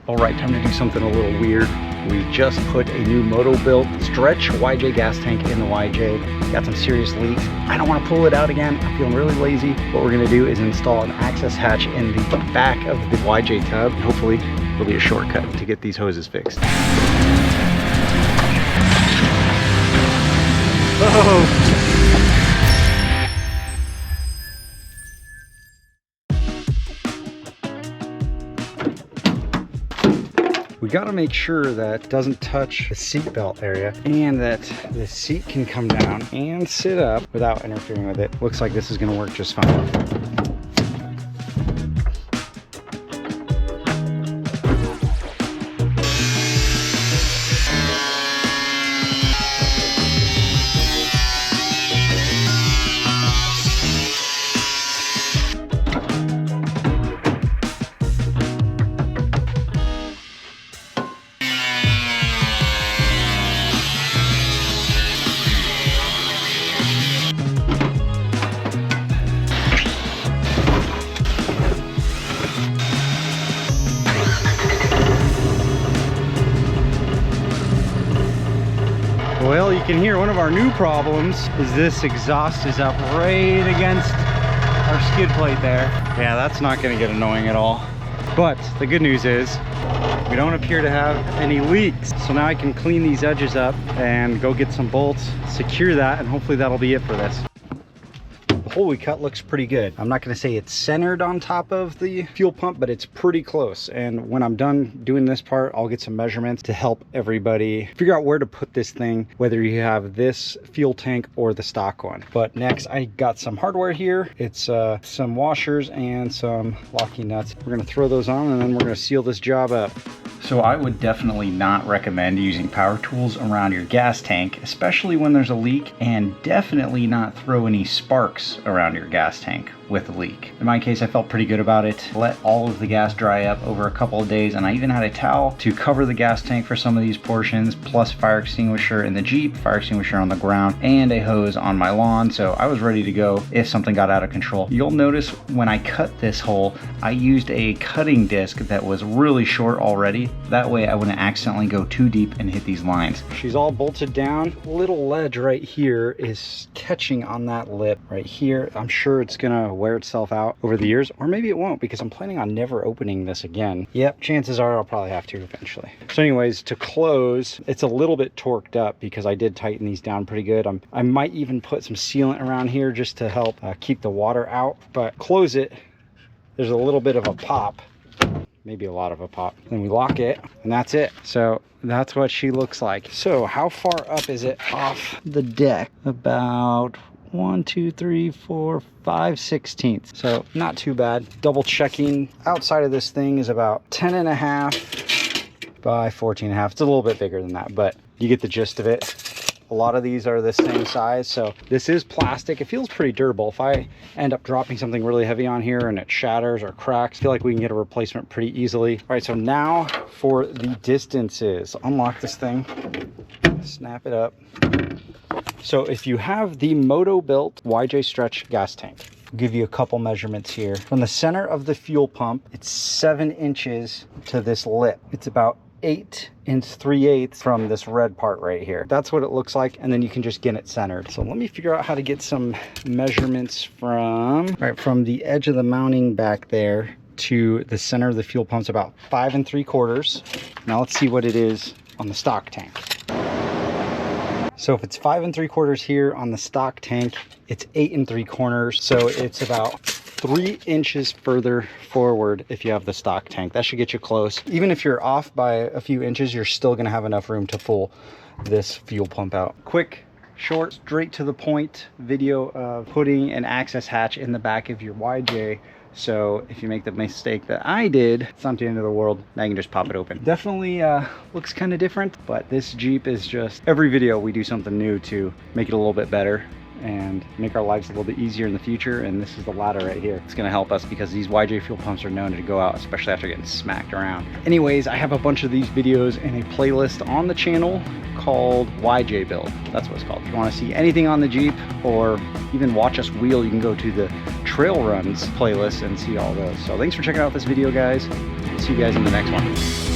All right, time to do something a little weird. We just put a new moto-built stretch YJ gas tank in the YJ. Got some serious leaks. I don't want to pull it out again. I'm feeling really lazy. What we're gonna do is install an access hatch in the back of the YJ tub. And hopefully it'll be a shortcut to get these hoses fixed. Oh! We gotta make sure that it doesn't touch the seat belt area and that the seat can come down and sit up without interfering with it. Looks like this is gonna work just fine. Well, you can hear one of our new problems is this exhaust is up right against our skid plate there. Yeah, that's not gonna get annoying at all. But the good news is we don't appear to have any leaks. So now I can clean these edges up and go get some bolts, secure that, and hopefully that'll be it for this. The hole we cut looks pretty good. I'm not gonna say it's centered on top of the fuel pump, but it's pretty close. And when I'm done doing this part, I'll get some measurements to help everybody figure out where to put this thing, whether you have this fuel tank or the stock one. But next, I got some hardware here. It's some washers and some locking nuts. We're gonna throw those on and then we're gonna seal this job up. So I would definitely not recommend using power tools around your gas tank, especially when there's a leak, and definitely not throw any sparks around your gas tank with a leak. In my case, I felt pretty good about it. Let all of the gas dry up over a couple of days, and I even had a towel to cover the gas tank for some of these portions, plus fire extinguisher in the Jeep, fire extinguisher on the ground, and a hose on my lawn, so I was ready to go if something got out of control. You'll notice when I cut this hole, I used a cutting disc that was really short already. That way I wouldn't accidentally go too deep and hit these lines. She's all bolted down. Little ledge right here is catching on that lip right here. I'm sure it's gonna wear itself out over the years, or maybe it won't, because I'm planning on never opening this again. Yep, chances are I'll probably have to eventually. So anyways, to close, it's a little bit torqued up because I did tighten these down pretty good. I might even put some sealant around here just to help keep the water out, but close it, there's a little bit of a pop, maybe a lot of a pop. Then we lock it and that's it. So that's what she looks like. So how far up is it off the deck? About 1, 2, 3, 4, 5/16. So not too bad. Double checking, outside of this thing is about 10.5 by 14.5. It's a little bit bigger than that, but you get the gist of it. A lot of these are the same size, so this is plastic. It feels pretty durable. If I end up dropping something really heavy on here and it shatters or cracks, I feel like we can get a replacement pretty easily. All right, so now for the distances. Unlock this thing, snap it up. So if you have the moto-built YJ Stretch gas tank, I'll give you a couple measurements here. From the center of the fuel pump, it's 7 inches to this lip. It's about 8 3/8 from this red part right here. That's what it looks like, and then you can just get it centered. So let me figure out how to get some measurements from the edge of the mounting back there to the center of the fuel pump's about 5 3/4. Now let's see what it is on the stock tank. So if it's 5 3/4 here on the stock tank, it's 8 3/4. So it's about 3 inches further forward if you have the stock tank. That should get you close. Even if you're off by a few inches, you're still gonna have enough room to pull this fuel pump out. Quick, short, straight to the point video of putting an access hatch in the back of your YJ. So if you make the mistake that I did, it's not the end of the world. Now you can just pop it open. Definitely looks kind of different, but this Jeep is just, every video we do something new to make it a little bit better and make our lives a little bit easier in the future. And this is the ladder right here. It's gonna help us because these YJ fuel pumps are known to go out, especially after getting smacked around. Anyways, I have a bunch of these videos in a playlist on the channel called YJ Build. That's what it's called. If you wanna see anything on the Jeep or even watch us wheel, you can go to the Trail Runs playlist and see all those. So thanks for checking out this video, guys. See you guys in the next one.